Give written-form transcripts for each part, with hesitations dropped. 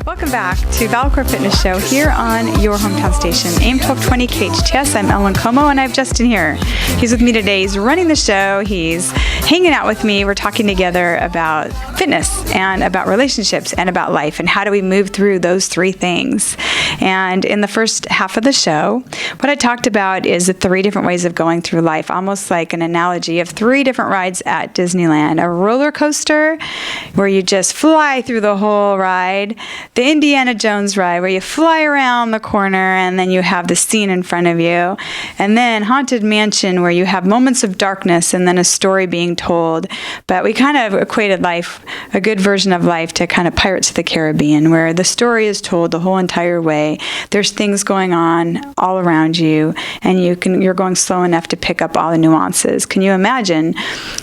Welcome back to BalaCore Fitness Show here on your hometown station, AM 1220 KHTS. I'm Ellen Como, and I have Justin here. He's with me today. He's running the show. He's hanging out with me. We're talking together about fitness and about relationships and about life and how do we move through those three things. And in the first half of the show, what I talked about is the three different ways of going through life, almost like an analogy of three different rides at Disneyland. A roller coaster where you just fly through the whole ride. The Indiana Jones ride where you fly around the corner and then you have the scene in front of you. And then Haunted Mansion where you have moments of darkness and then a story being told. But we kind of equated life, a good version of life, to kind of Pirates of the Caribbean where the story is told the whole entire way. There's things going on all around you and you're going slow enough to pick up all the nuances. Can you imagine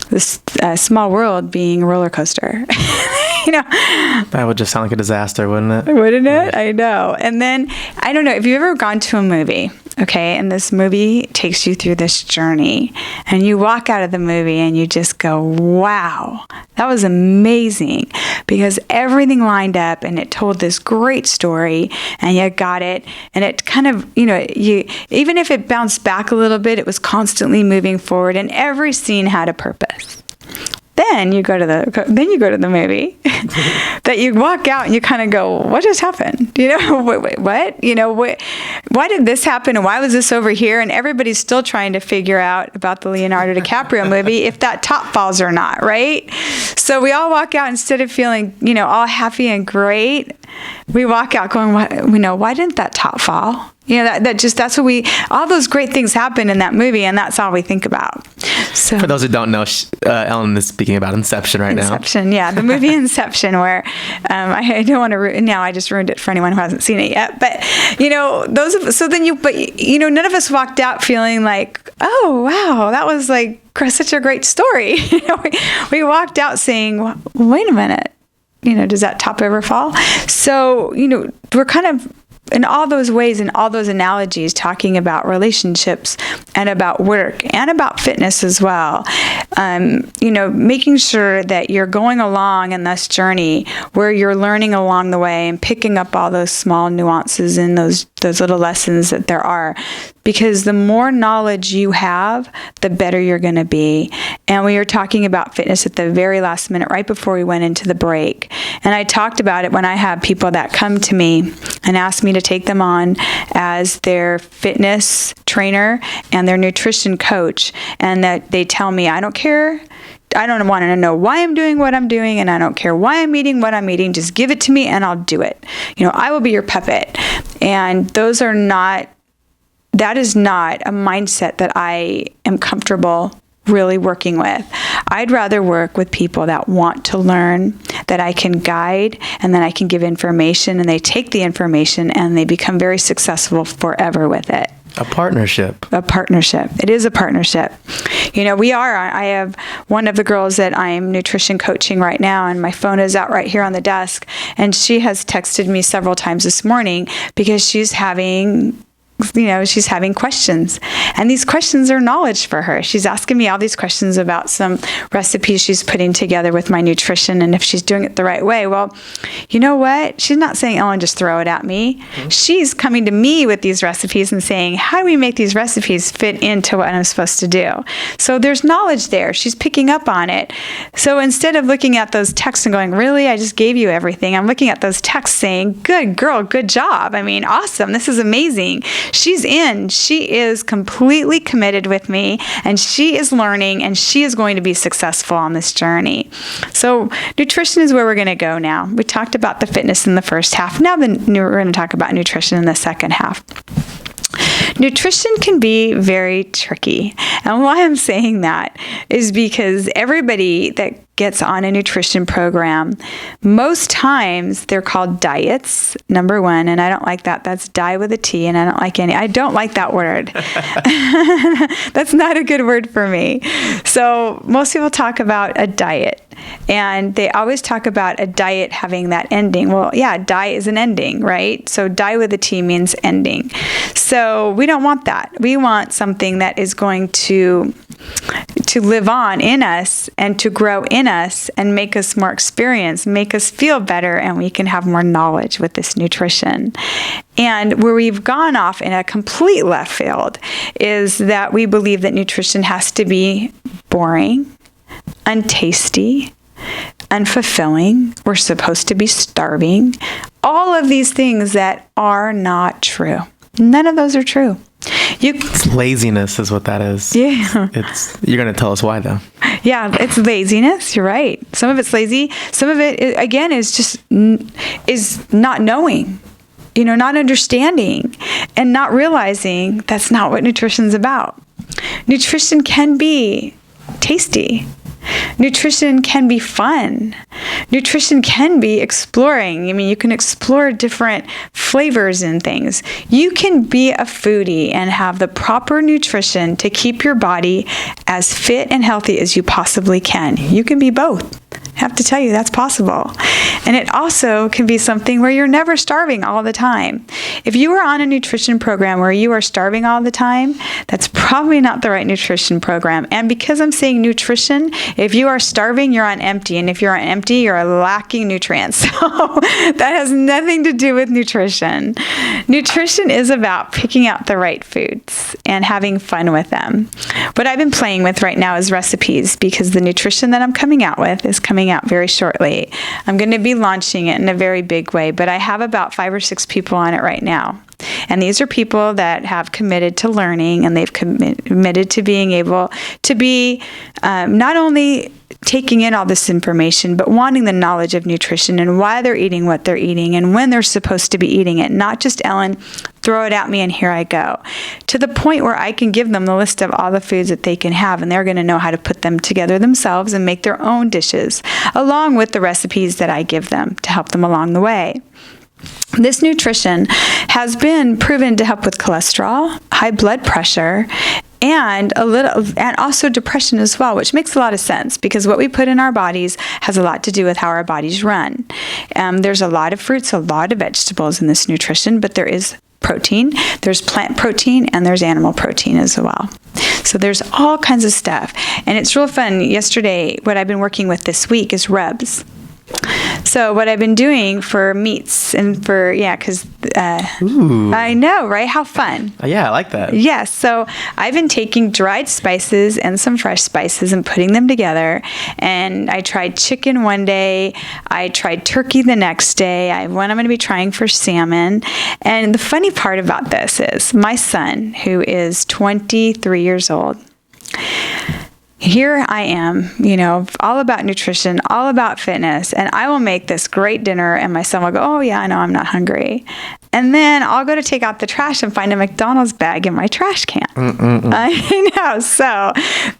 this small world being a roller coaster? That would just sound like a disaster, wouldn't it? Wouldn't it? I know. And then, I don't know, if you've ever gone to a movie, okay, and this movie takes you through this journey, and you walk out of the movie and you just go, wow, that was amazing, because everything lined up and it told this great story, and you got it, and it kind of, even if it bounced back a little bit, it was constantly moving forward, and every scene had a purpose. Then you go to the movie that you walk out and you kind of go, what just happened? What? Why did this happen? And why was this over here? And everybody's still trying to figure out about the Leonardo DiCaprio movie, if that top falls or not, right? So we all walk out, instead of feeling, all happy and great, we walk out going, why didn't that top fall? That's what all those great things happen in that movie, and that's all we think about. So, for those who don't know, Ellen is speaking about Inception now. Inception, yeah, the movie Inception, where I don't want to now. I just ruined it for anyone who hasn't seen it yet. But none of us walked out feeling like, oh wow, that was like such a great story. We walked out saying, wait a minute, does that top ever fall? So we're kind of, in all those ways, in all those analogies, talking about relationships and about work and about fitness as well. Making sure that you're going along in this journey where you're learning along the way and picking up all those small nuances and those little lessons that there are. Because the more knowledge you have, the better you're going to be. And we were talking about fitness at the very last minute, right before we went into the break. And I talked about it when I have people that come to me and ask me to take them on as their fitness trainer and their nutrition coach. And that they tell me, I don't care. I don't want to know why I'm doing what I'm doing, and I don't care why I'm eating what I'm eating. Just give it to me and I'll do it. I will be your puppet. And that is not a mindset that I am comfortable really working with. I'd rather work with people that want to learn, that I can guide, and then I can give information, and they take the information and they become very successful forever with it. A partnership. It is a partnership. I have one of the girls that I'm nutrition coaching right now, and my phone is out right here on the desk, and she has texted me several times this morning because she's having questions, and these questions are knowledge for her. She's asking me all these questions about some recipes she's putting together with my nutrition and if she's doing it the right way. Well, you know what? She's not saying, Ellen, just throw it at me. Mm-hmm. She's coming to me with these recipes and saying, how do we make these recipes fit into what I'm supposed to do? So there's knowledge there. She's picking up on it. So instead of looking at those texts and going, really, I just gave you everything, I'm looking at those texts saying, good girl, good job. I mean, awesome. This is amazing. She's in. She is completely committed with me, and she is learning, and she is going to be successful on this journey. So nutrition is where we're going to go now. We talked about the fitness in the first half. Now we're going to talk about nutrition in the second half. Nutrition can be very tricky. And why I'm saying that is because everybody that gets on a nutrition program, most times they're called diets, number one, and I don't like that. That's die with a T, and I don't like that word. That's not a good word for me. So most people talk about a diet, and they always talk about a diet having that ending. Well, yeah, die is an ending, right? So die with a T means ending. So we don't want that. We want something that is going to to live on in us and to grow in us and make us more experienced, make us feel better, and we can have more knowledge with this nutrition. And where we've gone off in a complete left field is that we believe that nutrition has to be boring, untasty, unfulfilling. We're supposed to be starving. All of these things that are not true. None of those are true. It's laziness is what that is. Yeah. You're going to tell us why, though. Yeah, it's laziness. You're right. Some of it's lazy. Some of it, again, is just is not knowing, not understanding and not realizing that's not what nutrition's about. Nutrition can be tasty. Nutrition can be fun. Nutrition can be exploring. I mean, you can explore different flavors and things. You can be a foodie and have the proper nutrition to keep your body as fit and healthy as you possibly can. You can be both. I have to tell you, that's possible. And it also can be something where you're never starving all the time. If you are on a nutrition program where you are starving all the time, that's probably not the right nutrition program. And because I'm saying nutrition, if you are starving, you're on empty. And if you're on empty, you're lacking nutrients. So that has nothing to do with nutrition. Nutrition is about picking out the right foods and having fun with them. What I've been playing with right now is recipes, because the nutrition that I'm coming out with is coming out very shortly. I'm going to be launching it in a very big way, but I have about 5 or 6 people on it right now. And these are people that have committed to learning, and they've committed to being able to be not only taking in all this information, but wanting the knowledge of nutrition and why they're eating what they're eating and when they're supposed to be eating it. Not just, Ellen, throw it at me and here I go. To the point where I can give them the list of all the foods that they can have, and they're going to know how to put them together themselves and make their own dishes, along with the recipes that I give them to help them along the way. This nutrition has been proven to help with cholesterol, high blood pressure, and also depression as well, which makes a lot of sense because what we put in our bodies has a lot to do with how our bodies run. There's a lot of fruits, a lot of vegetables in this nutrition, but there is protein, there's plant protein, and there's animal protein as well. So there's all kinds of stuff. And it's real fun. Yesterday, what I've been working with this week is rubs. So what I've been doing for meats and for, because I know, right? How fun. Yeah, I like that. Yes. So I've been taking dried spices and some fresh spices and putting them together. And I tried chicken one day. I tried turkey the next day. I have one I'm going to be trying for salmon. And the funny part about this is my son, who is 23 years old, here I am, all about nutrition, all about fitness, and I will make this great dinner, and my son will go, oh yeah, I know, I'm not hungry. And then I'll go to take out the trash and find a McDonald's bag in my trash can. I know. So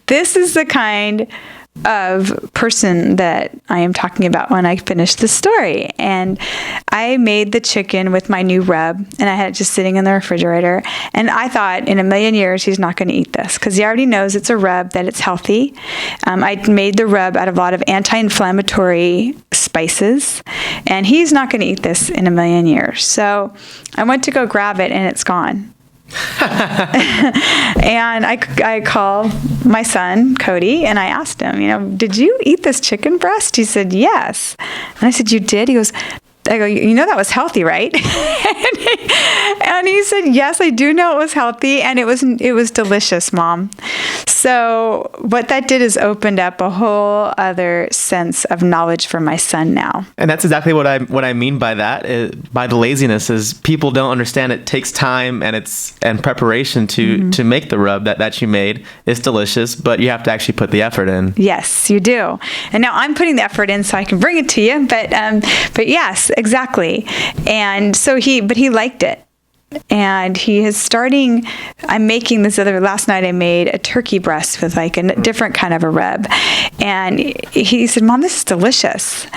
this is the kind of person that I am talking about when I finish the story. And I made the chicken with my new rub, and I had it just sitting in the refrigerator. And I thought in a million years he's not going to eat this because he already knows it's a rub, that it's healthy. I made the rub out of a lot of anti-inflammatory spices, and he's not going to eat this in a million years. So I went to go grab it, and it's gone. And I called my son, Cody, and I asked him, did you eat this chicken breast? He said, yes. And I said, you did? He goes, I go, that was healthy, right? And he said, yes, I do know it was healthy, and it was delicious, Mom. So what that did is opened up a whole other sense of knowledge for my son now. And that's exactly what I mean by that. By the laziness is people don't understand it takes time and preparation to make the rub that you made. It's delicious, but you have to actually put the effort in. Yes, you do. And now I'm putting the effort in so I can bring it to you. But yes, exactly. And so he liked it. And he is starting, I'm making this last night I made a turkey breast with like a different kind of a rub. And he said, Mom, this is delicious.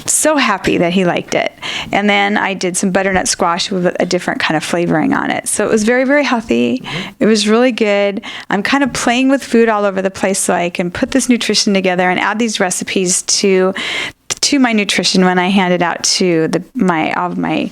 So happy that he liked it. And then I did some butternut squash with a different kind of flavoring on it. So it was very, very healthy. It was really good. I'm kind of playing with food all over the place so I can put this nutrition together and add these recipes to my nutrition when I hand it out to all of my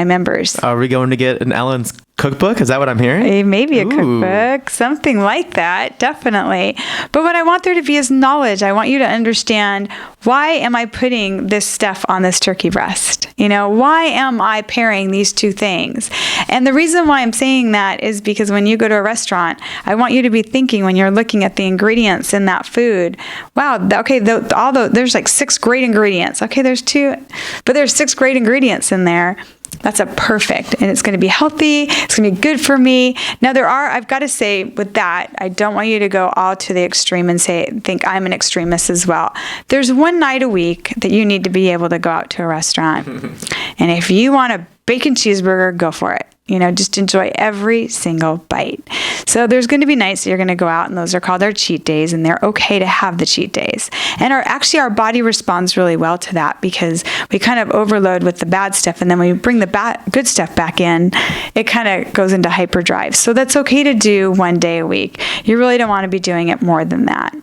members. Are we going to get an Ellen's cookbook? Is that what I'm hearing? Maybe a Ooh. cookbook, something like that, definitely. But what I want there to be is knowledge. I want you to understand, why am I putting this stuff on this turkey breast? Why am I pairing these two things? And the reason why I'm saying that is because when you go to a restaurant, I want you to be thinking, when you're looking at the ingredients in that food, wow, okay, there's like 6 great ingredients. Okay, there's 2, but there's 6 great ingredients in there. That's a perfect, and it's going to be healthy. It's going to be good for me. Now I've got to say with that, I don't want you to go all to the extreme and think I'm an extremist as well. There's one night a week that you need to be able to go out to a restaurant. And if you want a bacon cheeseburger, go for it. Just enjoy every single bite. So there's going to be nights that you're going to go out, and those are called our cheat days, and they're okay to have the cheat days. And our body responds really well to that, because we kind of overload with the bad stuff, and then when we bring the good stuff back in, it kind of goes into hyperdrive. So that's okay to do one day a week. You really don't want to be doing it more than that.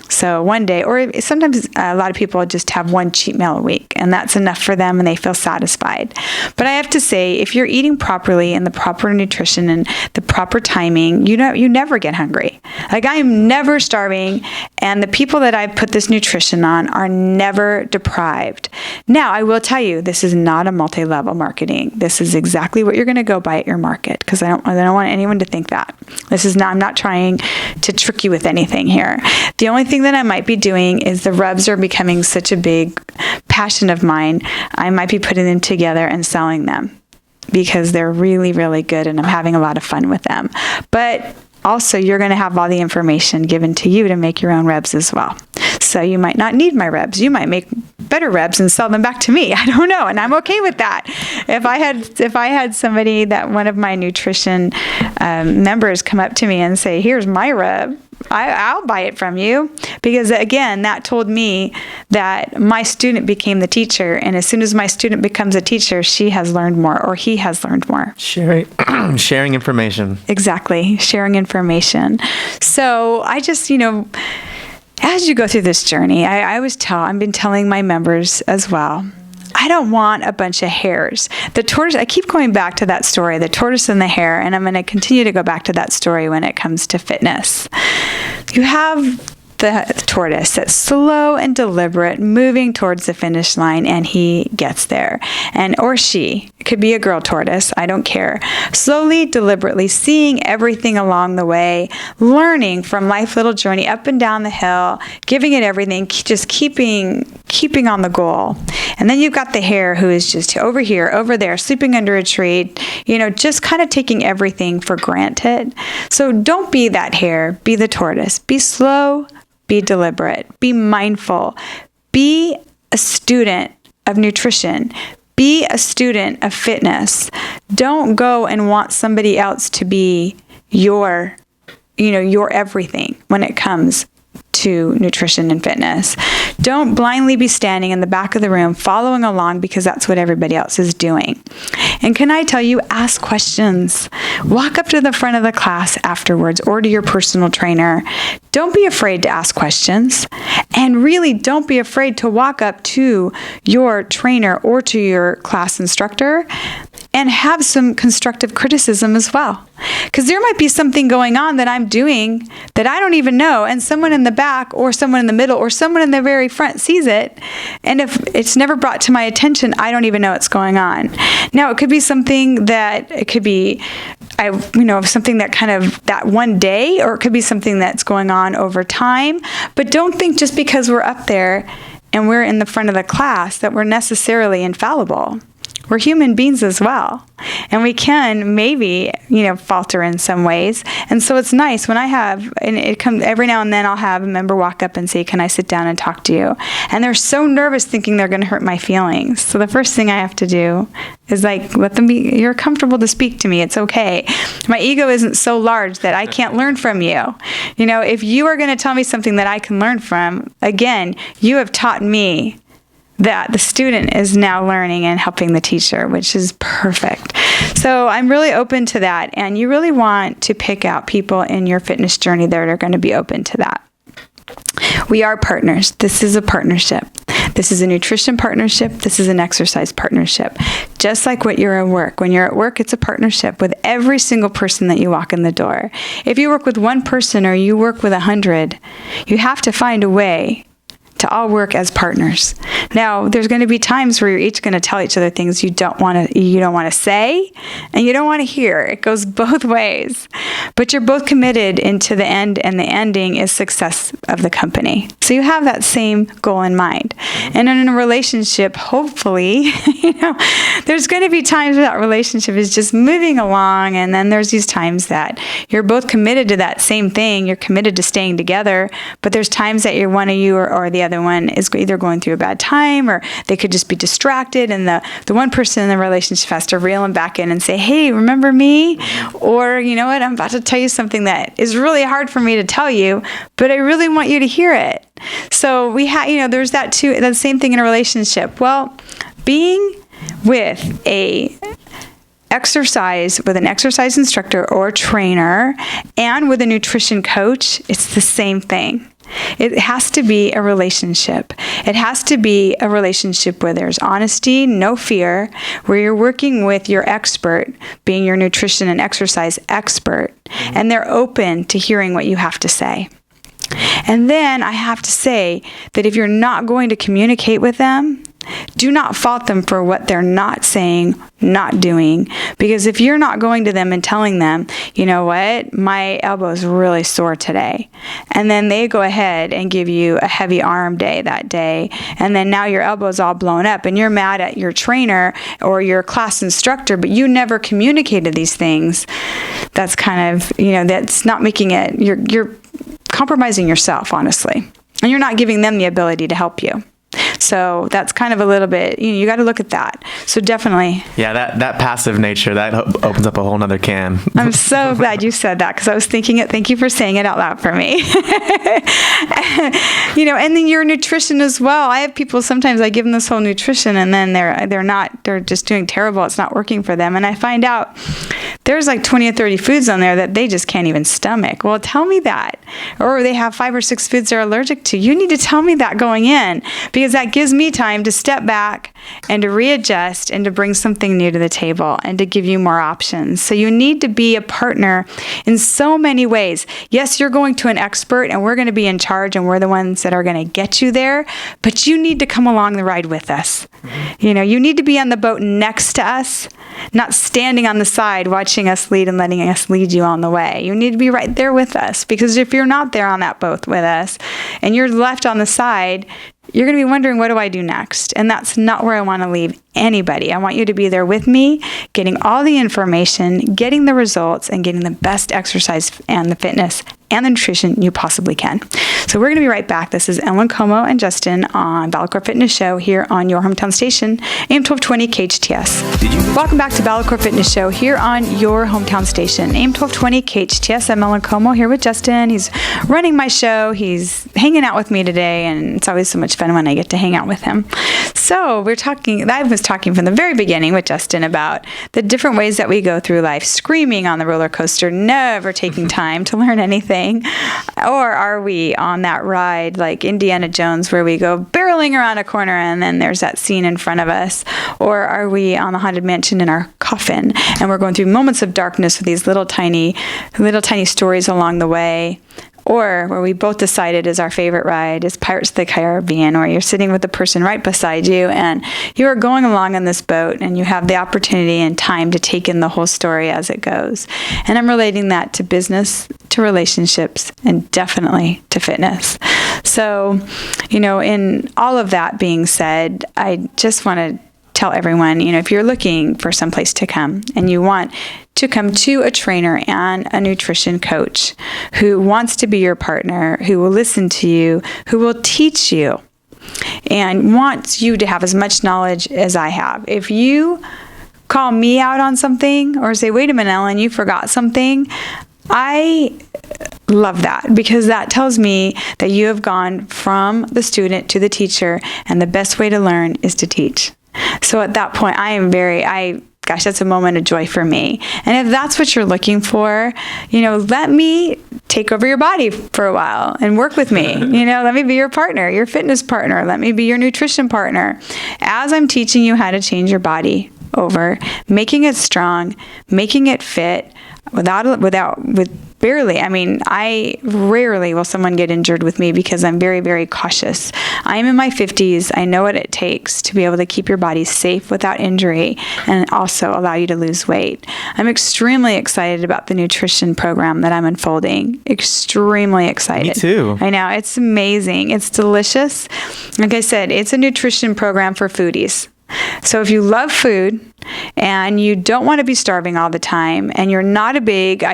So one day, or sometimes a lot of people just have one cheat meal a week, and that's enough for them, and they feel satisfied. But I have to say, if you're eating properly and the proper nutrition and the proper timing, you never get hungry. Like, I am never starving, and the people that I put this nutrition on are never deprived. Now, I will tell you, this is not a multi-level marketing. This is exactly what you're going to go buy at your market, because I don't want anyone to think that. I'm not trying to trick you with anything here. The only thing that I might be doing is, the rubs are becoming such a big passion of mine, I might be putting them together and selling them, because they're really, really good, and I'm having a lot of fun with them. But also, you're going to have all the information given to you to make your own rubs as well. So you might not need my rubs. You might make better rubs and sell them back to me. I don't know, and I'm okay with that. If I had somebody, that one of my nutrition members, come up to me and say, "Here's my rub," I'll buy it from you, because again, that told me that my student became the teacher, and as soon as my student becomes a teacher, she has learned more, or he has learned more. Sharing information. Exactly, sharing information. So I just, as you go through this journey, I've been telling my members as well, I don't want a bunch of hares. The tortoise, I keep going back to that story, the tortoise and the hare, and I'm going to continue to go back to that story when it comes to fitness. You have the tortoise that's slow and deliberate, moving towards the finish line, and he gets there. Or she, it could be a girl tortoise, I don't care. Slowly, deliberately, seeing everything along the way, learning from life's little journey up and down the hill, giving it everything, just keeping on the goal. And then you've got the hare, who is just over here, over there, sleeping under a tree, just kind of taking everything for granted. So don't be that hare, be the tortoise. Be slow, be deliberate, be mindful, be a student of nutrition, be a student of fitness. Don't go and want somebody else to be your everything when it comes to nutrition and fitness. Don't blindly be standing in the back of the room following along because that's what everybody else is doing. And can I tell you, ask questions. Walk up to the front of the class afterwards or to your personal trainer. Don't be afraid to ask questions. And really don't be afraid to walk up to your trainer or to your class instructor and have some constructive criticism as well. Because there might be something going on that I'm doing that I don't even know, and someone in the back or someone in the middle or someone in the very front sees it, and if it's never brought to my attention, I don't even know what's going on. Now, it could be something that, something that kind of that one day, or it could be something that's going on over time, but don't think just because we're up there and we're in the front of the class that we're necessarily infallible. We're human beings as well. And we can maybe, falter in some ways. And so it's nice when it comes every now and then, I'll have a member walk up and say, "Can I sit down and talk to you?" And they're so nervous thinking they're going to hurt my feelings. So the first thing I have to do is let them be, "You're comfortable to speak to me. It's okay. My ego isn't so large that I can't learn from you." If you are going to tell me something that I can learn from, again, you have taught me that the student is now learning and helping the teacher, which is perfect. So I'm really open to that. And you really want to pick out people in your fitness journey that are going to be open to that. We are partners. This is a partnership. This is a nutrition partnership. This is an exercise partnership. Just like what you're at work. When you're at work, it's a partnership with every single person that you walk in the door. If you work with one person or you work with 100, you have to find a way to all work as partners. Now, there's going to be times where you're each going to tell each other things you don't want to say and you don't want to hear. It goes both ways. But you're both committed into the end, and the ending is success of the company. So you have that same goal in mind. And in a relationship, hopefully, there's going to be times where that relationship is just moving along, and then there's these times that you're both committed to that same thing. You're committed to staying together, but there's times that one of you or the other one is either going through a bad time, or they could just be distracted, and the one person in the relationship has to reel them back in and say, hey, remember me? Or, you know what, I'm about to tell you something that is really hard for me to tell you, but I really want you to hear it. So we have, there's that too, that same thing in a relationship. Well, being with an exercise instructor or trainer and with a nutrition coach, it's the same thing. It has to be a relationship. It has to be a relationship where there's honesty, no fear, where you're working with your expert, being your nutrition and exercise expert, and they're open to hearing what you have to say. And then I have to say that if you're not going to communicate with them, do not fault them for what they're not saying, not doing. Because if you're not going to them and telling them, you know what, my elbow is really sore today, and then they go ahead and give you a heavy arm day that day, and then now your elbow's all blown up, and you're mad at your trainer or your class instructor, but you never communicated these things, that's kind of, that's not making it, you're compromising yourself, honestly. And you're not giving them the ability to help you. So that's kind of a little bit, you got to look at that. So definitely. Yeah, that passive nature, that opens up a whole nother can. I'm so glad you said that, because I was thinking it. Thank you for saying it out loud for me. And then your nutrition as well. I have people, sometimes I give them this whole nutrition, and then they're just doing terrible. It's not working for them. And I find out there's like 20 or 30 foods on there that they just can't even stomach. Well, tell me that. Or they have 5 or 6 foods they're allergic to. You need to tell me that going in, because that gives me time to step back and to readjust and to bring something new to the table and to give you more options. So you need to be a partner in so many ways. Yes, you're going to an expert and we're going to be in charge and we're the ones that are going to get you there, but you need to come along the ride with us. You need to be on the boat next to us, not standing on the side watching us lead and letting us lead you on the way. You need to be right there with us, because if you're not there on that boat with us and you're left on the side, you're going to be wondering, what do I do next? And that's not where I want to leave anybody. I want you to be there with me, getting all the information, getting the results, and getting the best exercise and the fitness and the nutrition you possibly can. So we're going to be right back. This is Ellen Como and Justin on BalaCore Fitness Show here on your hometown station, AM 1220 KHTS. Welcome back to BalaCore Fitness Show here on your hometown station, AM 1220 KHTS. I'm Ellen Como here with Justin. He's running my show. He's hanging out with me today, and it's always so much fun when I get to hang out with him. So I was talking from the very beginning with Justin about the different ways that we go through life, screaming on the roller coaster, never taking time to learn anything. Or are we on that ride like Indiana Jones, where we go barreling around a corner and then there's that scene in front of us? Or are we on the Haunted Mansion in our coffin and we're going through moments of darkness with these little tiny stories along the way? Or where we both decided is our favorite ride is Pirates of the Caribbean, where you're sitting with the person right beside you and you are going along on this boat and you have the opportunity and time to take in the whole story as it goes. And I'm relating that to business, to relationships, and definitely to fitness. So, in all of that being said, I just want to tell everyone, if you're looking for some place to come and you want to come to a trainer and a nutrition coach who wants to be your partner, who will listen to you, who will teach you, and wants you to have as much knowledge as I have. If you call me out on something or say, wait a minute, Ellen, you forgot something, I love that, because that tells me that you have gone from the student to the teacher, and the best way to learn is to teach. So at that point, I gosh, that's a moment of joy for me. And if that's what you're looking for, let me take over your body for a while and work with me. Let me be your partner, your fitness partner. Let me be your nutrition partner. As I'm teaching you how to change your body over, making it strong, making it fit, with barely. I rarely will someone get injured with me because I'm very, very cautious. I'm in my 50s. I know what it takes to be able to keep your body safe without injury and also allow you to lose weight. I'm extremely excited about the nutrition program that I'm unfolding. Extremely excited. Me too. I know. It's amazing. It's delicious. Like I said, it's a nutrition program for foodies. So if you love food and you don't want to be starving all the time and you're not a big,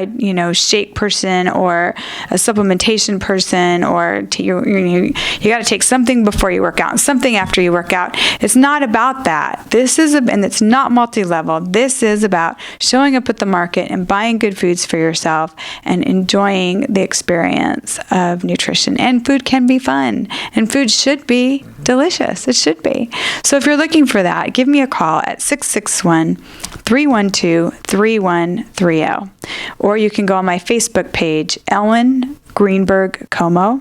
shake person or a supplementation person, or you got to take something before you work out and something after you work out. It's not about that. And it's not multi-level. This is about showing up at the market and buying good foods for yourself and enjoying the experience of nutrition. And food can be fun, and food should be delicious. It should be. So if you're looking for that, give me a call at 661-312-3130. Or you can go on my Facebook page, Ellen Greenberg Como.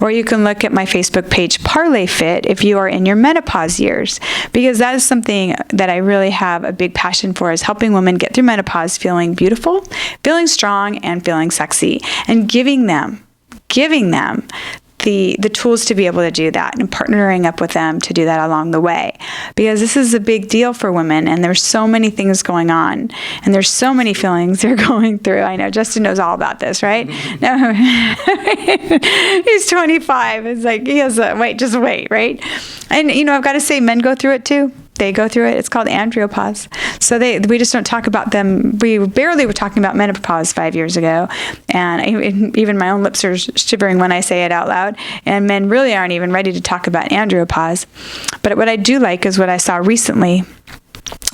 Or you can look at my Facebook page, Parlay Fit, if you are in your menopause years, because that is something that I really have a big passion for, is helping women get through menopause feeling beautiful, feeling strong, and feeling sexy, and giving them the tools to be able to do that, and partnering up with them to do that along the way, because this is a big deal for women, and there's so many things going on, and there's so many feelings they're going through. I know Justin knows all about this, right? No, he's 25. It's like he has just wait, right? And I've got to say, men go through it too. They go through it. It's called andropause. So we just don't talk about them. We barely were talking about menopause 5 years ago. And even my own lips are shivering when I say it out loud. And men really aren't even ready to talk about andropause. But what I do like is what I saw recently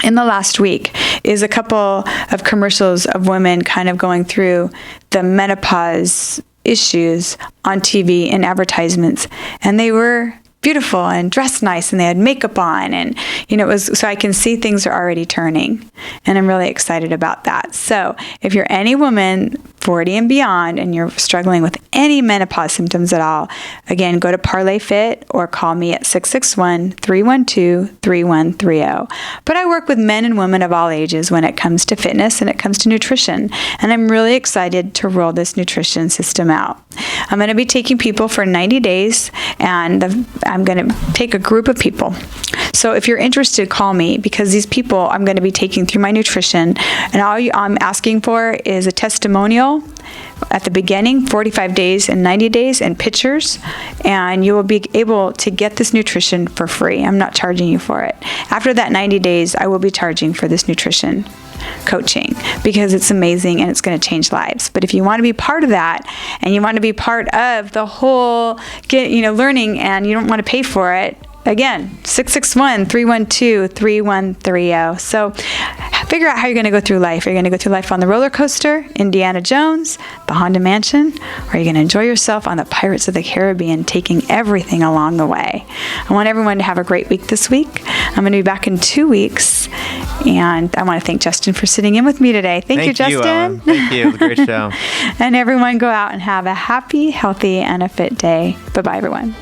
in the last week is a couple of commercials of women kind of going through the menopause issues on TV and advertisements. And they were beautiful and dressed nice, and they had makeup on, and it was, so I can see things are already turning, and I'm really excited about that. So if you're any woman 40 and beyond and you're struggling with any menopause symptoms at all, again, go to Parlay Fit or call me at 661-312-3130. But I work with men and women of all ages when it comes to fitness and it comes to nutrition, and I'm really excited to roll this nutrition system out. I'm going to be taking people for 90 days, and I'm going to take a group of people. So if you're interested, call me, because these people I'm going to be taking through my nutrition, and all I'm asking for is a testimonial at the beginning, 45 days and 90 days, and pictures, and you will be able to get this nutrition for free. I'm not charging you for it. After that 90 days, I will be charging for this nutrition coaching, because it's amazing and it's going to change lives. But if you want to be part of that, and you want to be part of the whole learning, and you don't want to pay for it, again, 661-312-3130. So figure out how you're going to go through life. Are you going to go through life on the roller coaster, Indiana Jones, the Haunted Mansion, or are you going to enjoy yourself on the Pirates of the Caribbean, taking everything along the way? I want everyone to have a great week this week. I'm going to be back in 2 weeks, and I want to thank Justin for sitting in with me today. Thank you, Justin. Ellen. Thank you. It was a great show. And everyone, go out and have a happy, healthy, and a fit day. Bye-bye, everyone.